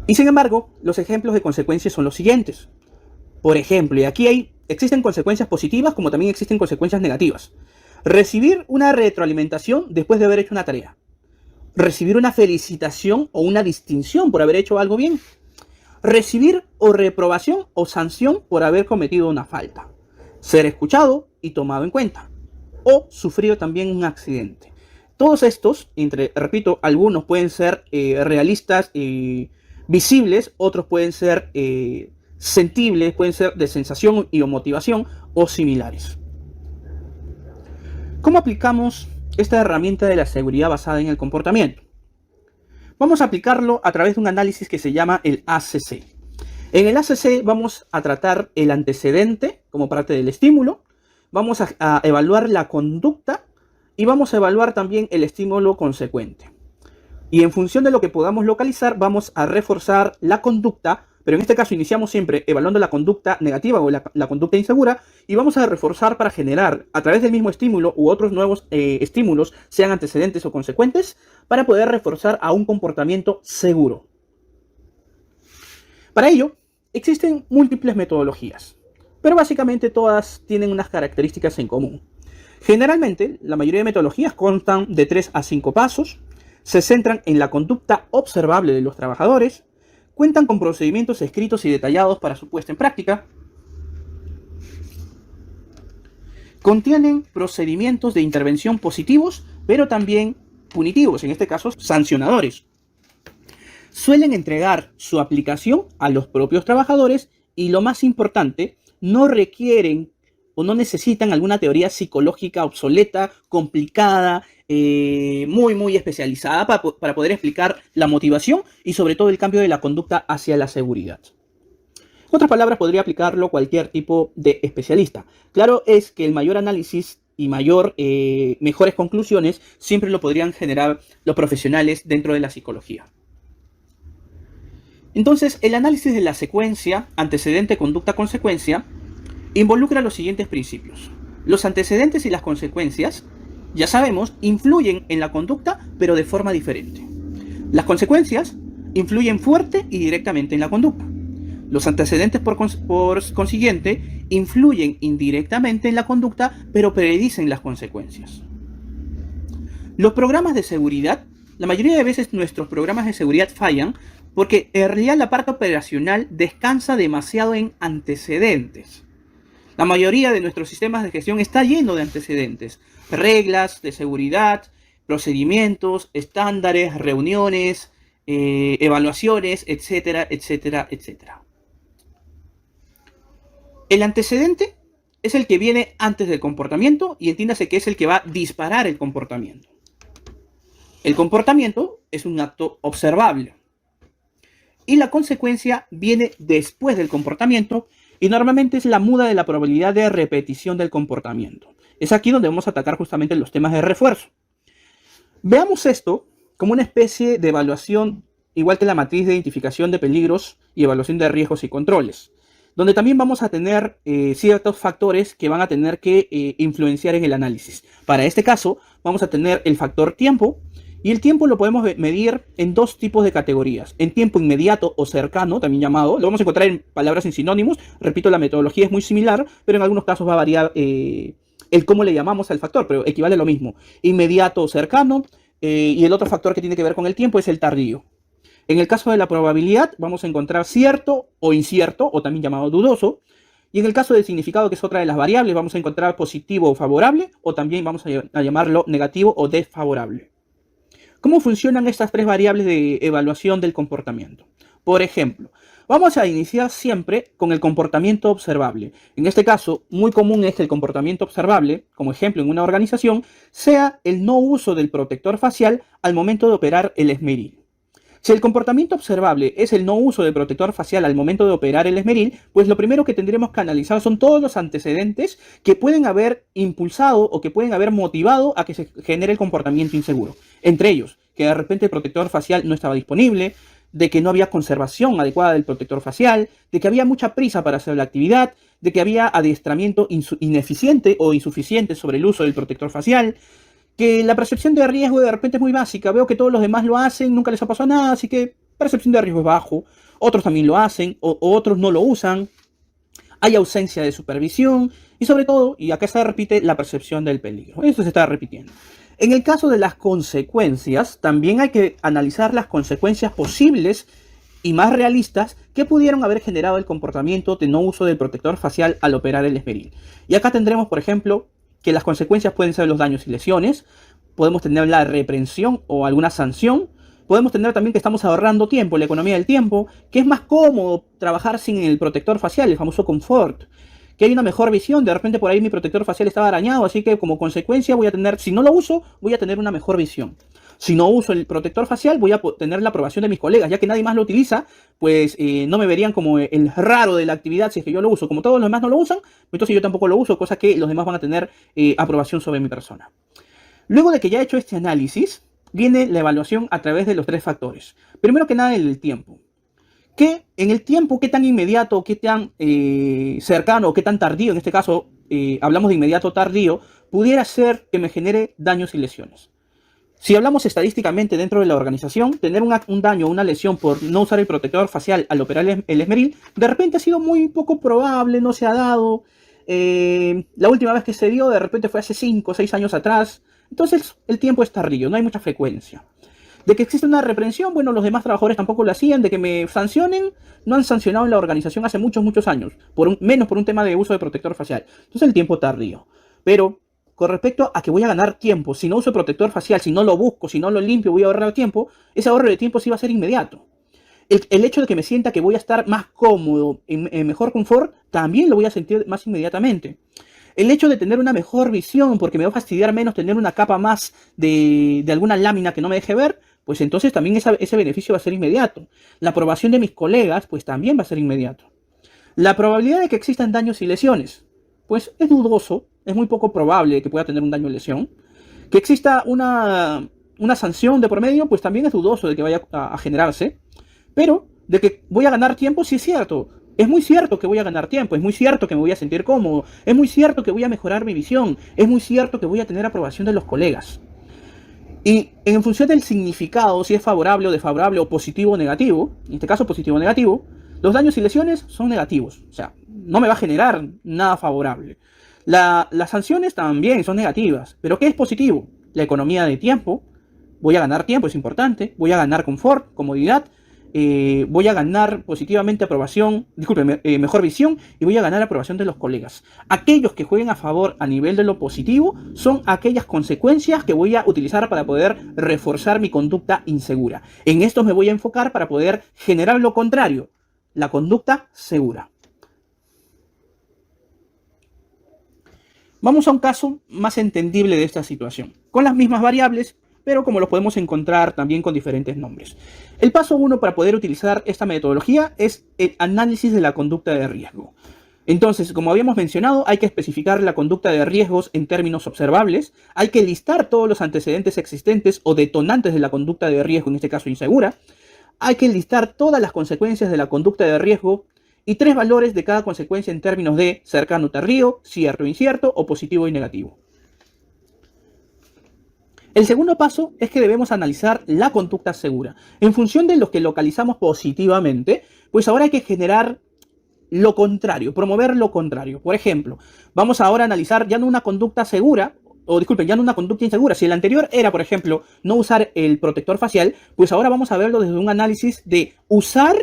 Y sin embargo, los ejemplos de consecuencias son los siguientes. Por ejemplo, y aquí existen consecuencias positivas como también existen consecuencias negativas. Recibir una retroalimentación después de haber hecho una tarea. Recibir una felicitación o una distinción por haber hecho algo bien. Recibir o reprobación o sanción por haber cometido una falta. Ser escuchado y tomado en cuenta. O sufrir también un accidente. Todos estos, repito, algunos pueden ser realistas y visibles, otros pueden ser sentibles, pueden ser de sensación y o motivación o similares. ¿Cómo aplicamos esta herramienta de la seguridad basada en el comportamiento? Vamos a aplicarlo a través de un análisis que se llama el ACC. En el ACC vamos a tratar el antecedente como parte del estímulo, vamos a evaluar la conducta y vamos a evaluar también el estímulo consecuente. Y en función de lo que podamos localizar, vamos a reforzar la conducta, pero en este caso iniciamos siempre evaluando la conducta negativa o la conducta insegura, y vamos a reforzar para generar, a través del mismo estímulo u otros nuevos estímulos, sean antecedentes o consecuentes, para poder reforzar a un comportamiento seguro. Para ello, existen múltiples metodologías, pero básicamente todas tienen unas características en común. Generalmente, la mayoría de metodologías constan de 3 a 5 pasos, se centran en la conducta observable de los trabajadores, cuentan con procedimientos escritos y detallados para su puesta en práctica, contienen procedimientos de intervención positivos, pero también punitivos, en este caso sancionadores. Suelen entregar su aplicación a los propios trabajadores y, lo más importante, no requieren o no necesitan alguna teoría psicológica obsoleta, complicada, muy especializada para poder explicar la motivación y sobre todo el cambio de la conducta hacia la seguridad. En otras palabras, podría aplicarlo cualquier tipo de especialista. Claro es que el mayor análisis y mejores conclusiones siempre lo podrían generar los profesionales dentro de la psicología. Entonces, el análisis de la secuencia antecedente, conducta, consecuencia involucra los siguientes principios. Los antecedentes y las consecuencias, ya sabemos, influyen en la conducta, pero de forma diferente. Las consecuencias influyen fuerte y directamente en la conducta. Los antecedentes, por consiguiente, influyen indirectamente en la conducta, pero predicen las consecuencias. Los programas de seguridad, la mayoría de veces nuestros programas de seguridad fallan porque en realidad la parte operacional descansa demasiado en antecedentes. La mayoría de nuestros sistemas de gestión está lleno de antecedentes, reglas de seguridad, procedimientos, estándares, reuniones, evaluaciones, etcétera, etcétera, etcétera. El antecedente es el que viene antes del comportamiento y entiéndase que es el que va a disparar el comportamiento. El comportamiento es un acto observable y la consecuencia viene después del comportamiento y normalmente es la muda de la probabilidad de repetición del comportamiento. Es aquí donde vamos a atacar justamente los temas de refuerzo. Veamos esto como una especie de evaluación, igual que la matriz de identificación de peligros y evaluación de riesgos y controles, donde también vamos a tener ciertos factores que van a tener que influenciar en el análisis. Para este caso, vamos a tener el factor tiempo, y el tiempo lo podemos medir en dos tipos de categorías. En tiempo inmediato o cercano, también llamado, lo vamos a encontrar en palabras en sinónimos. Repito, la metodología es muy similar, pero en algunos casos va a variar el cómo le llamamos al factor, pero equivale a lo mismo. Inmediato o cercano, y el otro factor que tiene que ver con el tiempo es el tardío. En el caso de la probabilidad, vamos a encontrar cierto o incierto, o también llamado dudoso. Y en el caso del significado, que es otra de las variables, vamos a encontrar positivo o favorable, o también vamos a llamarlo negativo o desfavorable. ¿Cómo funcionan estas tres variables de evaluación del comportamiento? Por ejemplo, vamos a iniciar siempre con el comportamiento observable. En este caso, muy común es que el comportamiento observable, como ejemplo en una organización, sea el no uso del protector facial al momento de operar el esmeril. Si el comportamiento observable es el no uso del protector facial al momento de operar el esmeril, pues lo primero que tendremos que analizar son todos los antecedentes que pueden haber impulsado o que pueden haber motivado a que se genere el comportamiento inseguro. Entre ellos, que de repente el protector facial no estaba disponible, de que no había conservación adecuada del protector facial, de que había mucha prisa para hacer la actividad, de que había adiestramiento ineficiente o insuficiente sobre el uso del protector facial, que la percepción de riesgo de repente es muy básica. Veo que todos los demás lo hacen, nunca les ha pasado nada, así que percepción de riesgo es bajo. Otros también lo hacen, o otros no lo usan. Hay ausencia de supervisión y sobre todo, y acá se repite, la percepción del peligro. Eso se está repitiendo. En el caso de las consecuencias, también hay que analizar las consecuencias posibles y más realistas que pudieron haber generado el comportamiento de no uso del protector facial al operar el esmeril. Y acá tendremos, por ejemplo, que las consecuencias pueden ser los daños y lesiones, podemos tener la reprensión o alguna sanción, podemos tener también que estamos ahorrando tiempo, la economía del tiempo, que es más cómodo trabajar sin el protector facial, el famoso confort, que hay una mejor visión, de repente por ahí mi protector facial estaba arañado, así que como consecuencia voy a tener, si no lo uso, voy a tener una mejor visión. Si no uso el protector facial, voy a tener la aprobación de mis colegas, ya que nadie más lo utiliza, pues no me verían como el raro de la actividad si es que yo lo uso. Como todos los demás no lo usan, entonces yo tampoco lo uso, cosa que los demás van a tener aprobación sobre mi persona. Luego de que ya he hecho este análisis, viene la evaluación a través de los tres factores. Primero que nada, el tiempo. Que en el tiempo, qué tan inmediato, qué tan cercano, qué tan tardío, en este caso hablamos de inmediato tardío, pudiera ser que me genere daños y lesiones. Si hablamos estadísticamente dentro de la organización, tener un daño o una lesión por no usar el protector facial al operar el esmeril, de repente ha sido muy poco probable, no se ha dado. La última vez que se dio, de repente fue hace 5 o 6 años atrás. Entonces, el tiempo es tardío, no hay mucha frecuencia. De que existe una reprensión, bueno, los demás trabajadores tampoco lo hacían. De que me sancionen, no han sancionado en la organización hace muchos, muchos años. Menos por un tema de uso de protector facial. Entonces, el tiempo tardío. Pero con respecto a que voy a ganar tiempo, si no uso protector facial, si no lo busco, si no lo limpio, voy a ahorrar tiempo, ese ahorro de tiempo sí va a ser inmediato. El hecho de que me sienta que voy a estar más cómodo, en mejor confort, también lo voy a sentir más inmediatamente. El hecho de tener una mejor visión, porque me va a fastidiar menos tener una capa más de alguna lámina que no me deje ver, pues entonces también ese beneficio va a ser inmediato. La aprobación de mis colegas, pues también va a ser inmediato. La probabilidad de que existan daños y lesiones, pues es dudoso, es muy poco probable que pueda tener un daño o lesión. Que exista una sanción de por medio, pues también es dudoso de que vaya a generarse. Pero de que voy a ganar tiempo, sí es cierto. Es muy cierto que voy a ganar tiempo, es muy cierto que me voy a sentir cómodo, es muy cierto que voy a mejorar mi visión, es muy cierto que voy a tener aprobación de los colegas. Y en función del significado, si es favorable o desfavorable o positivo o negativo, en este caso positivo o negativo, los daños y lesiones son negativos. O sea, no me va a generar nada favorable. Las sanciones también son negativas. ¿Pero qué es positivo? La economía de tiempo. Voy a ganar tiempo, es importante. Voy a ganar confort, comodidad. Voy a ganar positivamente aprobación, disculpe, mejor visión, y voy a ganar aprobación de los colegas. Aquellos que jueguen a favor a nivel de lo positivo son aquellas consecuencias que voy a utilizar para poder reforzar mi conducta insegura. En estos me voy a enfocar para poder generar lo contrario, la conducta segura. Vamos a un caso más entendible de esta situación, con las mismas variables, pero como lo podemos encontrar también con diferentes nombres. El paso 1 para poder utilizar esta metodología es el análisis de la conducta de riesgo. Entonces, como habíamos mencionado, hay que especificar la conducta de riesgos en términos observables, hay que listar todos los antecedentes existentes o detonantes de la conducta de riesgo, en este caso insegura, hay que listar todas las consecuencias de la conducta de riesgo y 3 valores de cada consecuencia en términos de cercano o tardío, cierto o incierto o positivo y negativo. El segundo paso es que debemos analizar la conducta segura. En función de lo que localizamos positivamente, pues ahora hay que generar lo contrario, promover lo contrario. Por ejemplo, vamos ahora a analizar ya no una conducta segura, o disculpen, ya no una conducta insegura. Si el anterior era, por ejemplo, no usar el protector facial, pues ahora vamos a verlo desde un análisis de usar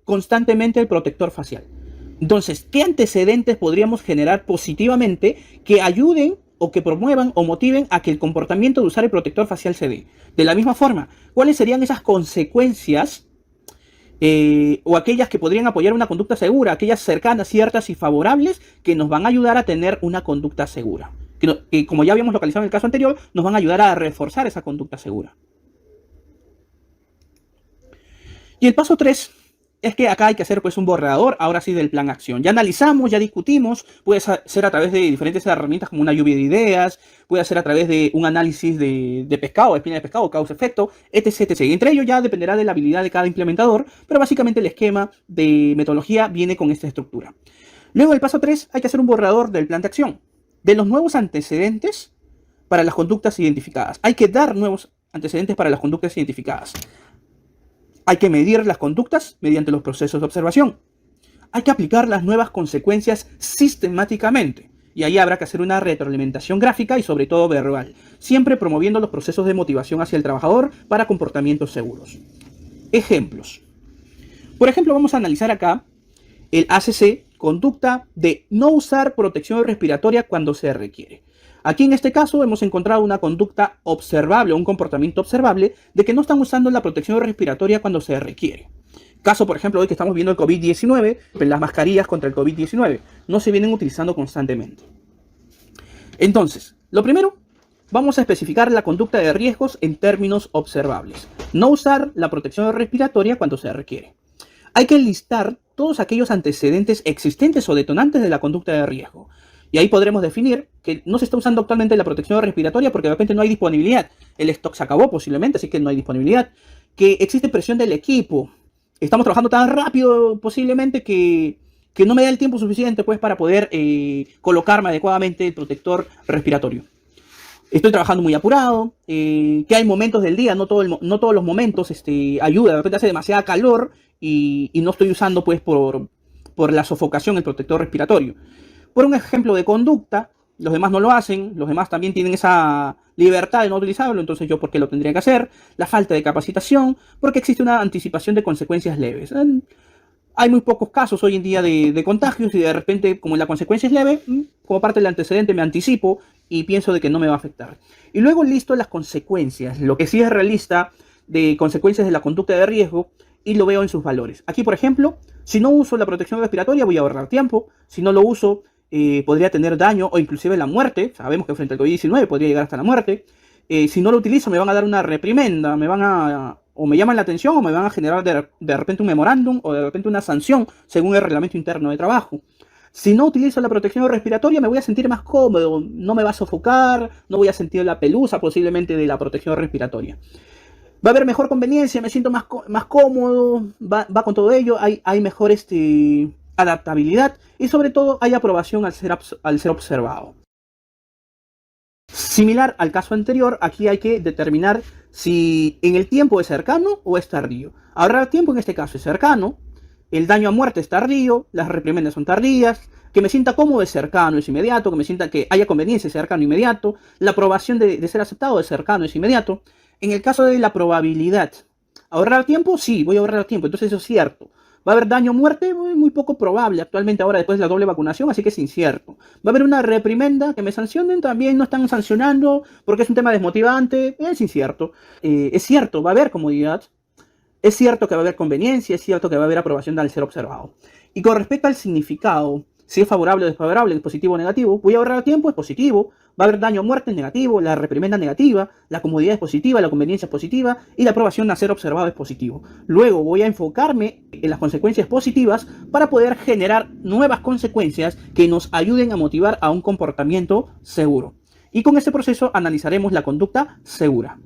constantemente el protector facial. Entonces, ¿qué antecedentes podríamos generar positivamente que ayuden o que promuevan o motiven a que el comportamiento de usar el protector facial se dé? De la misma forma, ¿cuáles serían esas consecuencias o aquellas que podrían apoyar una conducta segura, aquellas cercanas, ciertas y favorables que nos van a ayudar a tener una conducta segura? Que como ya habíamos localizado en el caso anterior, nos van a ayudar a reforzar esa conducta segura. Y el paso 3 es que acá hay que hacer pues un borrador, ahora sí, del plan acción. Ya analizamos, ya discutimos, puede ser a través de diferentes herramientas como una lluvia de ideas, puede ser a través de un análisis de pescado, de espina de pescado, causa-efecto, etc, etc. Y entre ello ya dependerá de la habilidad de cada implementador, pero básicamente el esquema de metodología viene con esta estructura. Luego, el paso 3, hay que hacer un borrador del plan de acción, de los nuevos antecedentes para las conductas identificadas. Hay que dar nuevos antecedentes para las conductas identificadas. Hay que medir las conductas mediante los procesos de observación. Hay que aplicar las nuevas consecuencias sistemáticamente. Y ahí habrá que hacer una retroalimentación gráfica y sobre todo verbal, siempre promoviendo los procesos de motivación hacia el trabajador para comportamientos seguros. Ejemplos. Por ejemplo, vamos a analizar acá el ACC, conducta de no usar protección respiratoria cuando se requiere. Aquí en este caso hemos encontrado una conducta observable, un comportamiento observable de que no están usando la protección respiratoria cuando se requiere. Caso, por ejemplo, hoy que estamos viendo el COVID-19, las mascarillas contra el COVID-19 no se vienen utilizando constantemente. Entonces, lo primero, vamos a especificar la conducta de riesgos en términos observables. No usar la protección respiratoria cuando se requiere. Hay que listar todos aquellos antecedentes existentes o detonantes de la conducta de riesgo. Y ahí podremos definir que no se está usando actualmente la protección respiratoria porque de repente no hay disponibilidad. El stock se acabó posiblemente, así que no hay disponibilidad. Que existe presión del equipo. Estamos trabajando tan rápido posiblemente que no me da el tiempo suficiente pues para poder colocarme adecuadamente el protector respiratorio. Estoy trabajando muy apurado, que hay momentos del día, no todos los momentos ayuda. De repente hace demasiada calor y no estoy usando pues por la sofocación el protector respiratorio. Por un ejemplo de conducta, los demás no lo hacen, los demás también tienen esa libertad de no utilizarlo, entonces yo ¿por qué lo tendría que hacer? La falta de capacitación, porque existe una anticipación de consecuencias leves. Hay muy pocos casos hoy en día de contagios y de repente, como la consecuencia es leve, como parte del antecedente me anticipo y pienso de que no me va a afectar. Y luego listo las consecuencias, lo que sí es realista de consecuencias de la conducta de riesgo y lo veo en sus valores. Aquí, por ejemplo, si no uso la protección respiratoria voy a ahorrar tiempo, si no lo uso podría tener daño o inclusive la muerte. Sabemos que frente al COVID-19 podría llegar hasta la muerte. Si no lo utilizo me van a dar una reprimenda, me van a O me llaman la atención o me van a generar de repente un memorándum o de repente una sanción según el reglamento interno de trabajo. Si no utilizo la protección respiratoria me voy a sentir más cómodo, no me va a sofocar, no voy a sentir la pelusa posiblemente de la protección respiratoria. Va a haber mejor conveniencia, me siento más cómodo, va con todo ello, hay mejor adaptabilidad y sobre todo hay aprobación al ser observado. Similar al caso anterior, aquí hay que determinar si en el tiempo es cercano o es tardío. Ahorrar tiempo en este caso es cercano, el daño a muerte es tardío, las reprimendas son tardías, que me sienta cómodo es cercano, es inmediato, que me sienta que haya conveniencia es cercano, inmediato, la aprobación de ser aceptado es cercano, es inmediato. En el caso de la probabilidad, ¿ahorrar tiempo? Sí, voy a ahorrar tiempo, entonces eso es cierto. ¿Va a haber daño o muerte? Muy poco probable actualmente ahora después de la doble vacunación, así que es incierto. ¿Va a haber una reprimenda que me sancionen? También no están sancionando porque es un tema desmotivante, es incierto. Es cierto, va a haber comodidad, es cierto que va a haber conveniencia, es cierto que va a haber aprobación al ser observado. Y con respecto al significado, si es favorable o desfavorable, es positivo o negativo, voy a ahorrar tiempo, es positivo, va a haber daño o muerte, es negativo, la reprimenda negativa, la comodidad es positiva, la conveniencia es positiva y la aprobación a ser observado es positivo. Luego voy a enfocarme en las consecuencias positivas para poder generar nuevas consecuencias que nos ayuden a motivar a un comportamiento seguro. Y con este proceso analizaremos la conducta segura.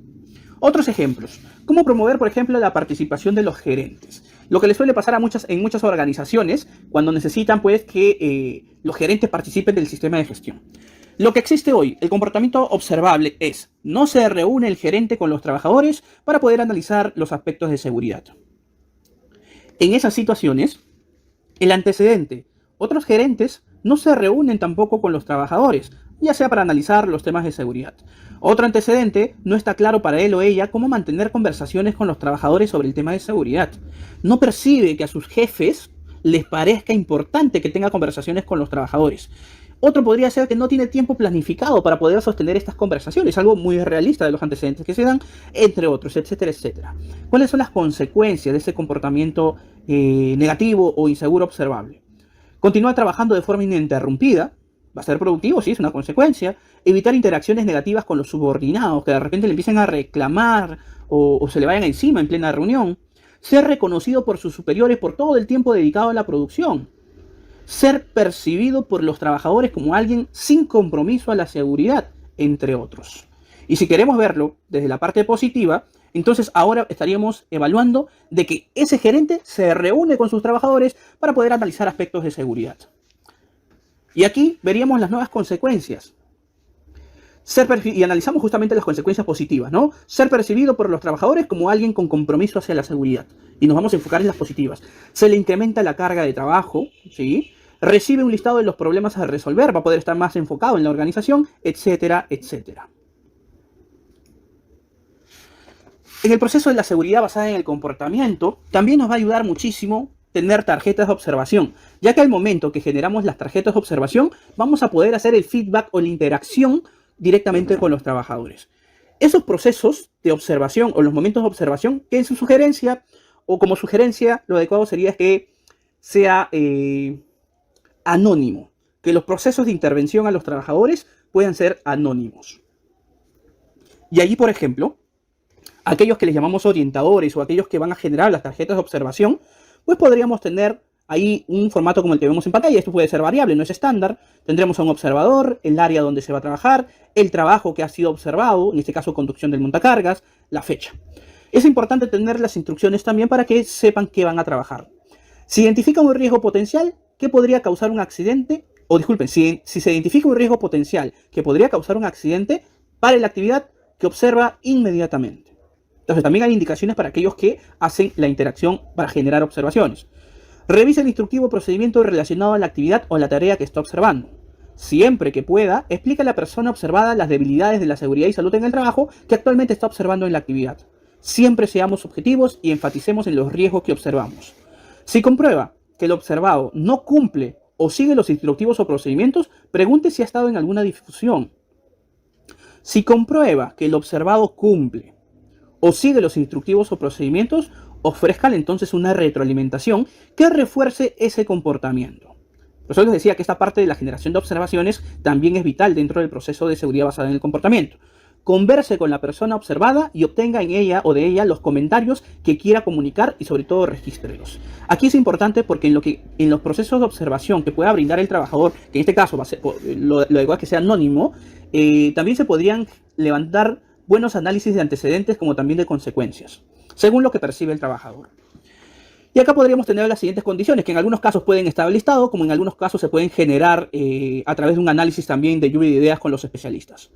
Otros ejemplos. ¿Cómo promover, por ejemplo, la participación de los gerentes? Lo que les suele pasar en muchas organizaciones cuando necesitan pues que los gerentes participen del sistema de gestión. Lo que existe hoy, el comportamiento observable es: no se reúne el gerente con los trabajadores para poder analizar los aspectos de seguridad. En esas situaciones, el antecedente: otros gerentes no se reúnen tampoco con los trabajadores, ya sea para analizar los temas de seguridad. Otro antecedente: no está claro para él o ella cómo mantener conversaciones con los trabajadores sobre el tema de seguridad. No percibe que a sus jefes les parezca importante que tenga conversaciones con los trabajadores. Otro podría ser que no tiene tiempo planificado para poder sostener estas conversaciones, algo muy realista de los antecedentes que se dan, entre otros, etcétera, etcétera. ¿Cuáles son las consecuencias de ese comportamiento negativo o inseguro observable? Continúa trabajando de forma ininterrumpida. ¿Va a ser productivo? Sí, es una consecuencia. Evitar interacciones negativas con los subordinados, que de repente le empiecen a reclamar o se le vayan encima en plena reunión. Ser reconocido por sus superiores por todo el tiempo dedicado a la producción. Ser percibido por los trabajadores como alguien sin compromiso a la seguridad, entre otros. Y si queremos verlo desde la parte positiva, entonces ahora estaríamos evaluando de que ese gerente se reúne con sus trabajadores para poder analizar aspectos de seguridad. Y aquí veríamos las nuevas consecuencias. Y analizamos justamente las consecuencias positivas, ¿no? Ser percibido por los trabajadores como alguien con compromiso hacia la seguridad. Y nos vamos a enfocar en las positivas. Se le incrementa la carga de trabajo, ¿sí? Recibe un listado de los problemas a resolver, va a poder estar más enfocado en la organización, etcétera, etcétera. En el proceso de la seguridad basada en el comportamiento, también nos va a ayudar muchísimo tener tarjetas de observación, ya que al momento que generamos las tarjetas de observación, vamos a poder hacer el feedback o la interacción directamente con los trabajadores. Esos procesos de observación o los momentos de observación, que en su sugerencia o como sugerencia, lo adecuado sería que sea anónimo, que los procesos de intervención a los trabajadores puedan ser anónimos. Y allí, por ejemplo, aquellos que les llamamos orientadores o aquellos que van a generar las tarjetas de observación, pues podríamos tener ahí un formato como el que vemos en pantalla. Esto puede ser variable, no es estándar. Tendremos a un observador, el área donde se va a trabajar, el trabajo que ha sido observado, en este caso conducción del montacargas, la fecha. Es importante tener las instrucciones también para que sepan qué van a trabajar. Si identifican un riesgo potencial que podría causar un accidente, o disculpen, si se identifica un riesgo potencial que podría causar un accidente, pare la actividad que observa inmediatamente. Entonces también hay indicaciones para aquellos que hacen la interacción para generar observaciones. Revise el instructivo procedimiento relacionado a la actividad o la tarea que está observando. Siempre que pueda, explica a la persona observada las debilidades de la seguridad y salud en el trabajo que actualmente está observando en la actividad. Siempre seamos objetivos y enfaticemos en los riesgos que observamos. Si comprueba que el observado no cumple o sigue los instructivos o procedimientos, pregunte si ha estado en alguna difusión. Si comprueba que el observado cumple o sigue los instructivos o procedimientos, ofrézcale entonces una retroalimentación que refuerce ese comportamiento. Por eso les decía que esta parte de la generación de observaciones también es vital dentro del proceso de seguridad basada en el comportamiento. converse con la persona observada y obtenga en ella o de ella los comentarios que quiera comunicar y sobre todo regístrelos. Aquí es importante porque en los procesos de observación que pueda brindar el trabajador, que en este caso va a ser, lo igual que sea anónimo, también se podrían levantar buenos análisis de antecedentes como también de consecuencias, según lo que percibe el trabajador. Y acá podríamos tener las siguientes condiciones, que en algunos casos pueden estar al listado, como en algunos casos se pueden generar a través de un análisis también de lluvia de ideas con los especialistas.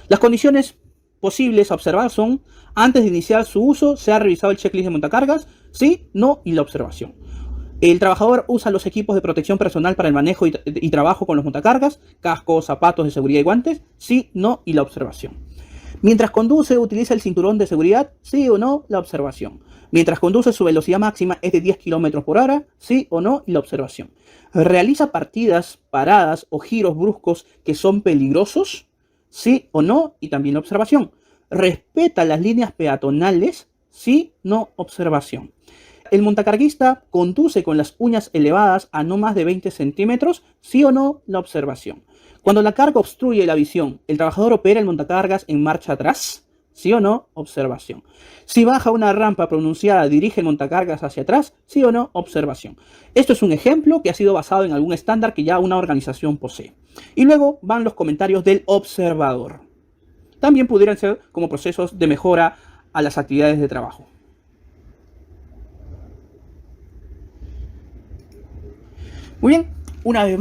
Las condiciones posibles a observar son: antes de iniciar su uso, ¿se ha revisado el checklist de montacargas? Sí, no y la observación. El trabajador usa los equipos de protección personal para el manejo y trabajo con los montacargas, cascos, zapatos de seguridad y guantes, sí, no y la observación. Mientras conduce, utiliza el cinturón de seguridad, sí o no, la observación. Mientras conduce, su velocidad máxima es de 10 km por hora, sí o no, y la observación. Realiza partidas, paradas o giros bruscos que son peligrosos, sí o no, y también la observación. Respeta las líneas peatonales, sí, no, observación. El montacarguista conduce con las uñas elevadas a no más de 20 centímetros, sí o no, la observación. Cuando la carga obstruye la visión, ¿el trabajador opera el montacargas en marcha atrás? ¿Sí o no? Observación. Si baja una rampa pronunciada, dirige el montacargas hacia atrás, ¿sí o no? Observación. Esto es un ejemplo que ha sido basado en algún estándar que ya una organización posee. Y luego van los comentarios del observador. También pudieran ser como procesos de mejora a las actividades de trabajo. Muy bien, una vez más.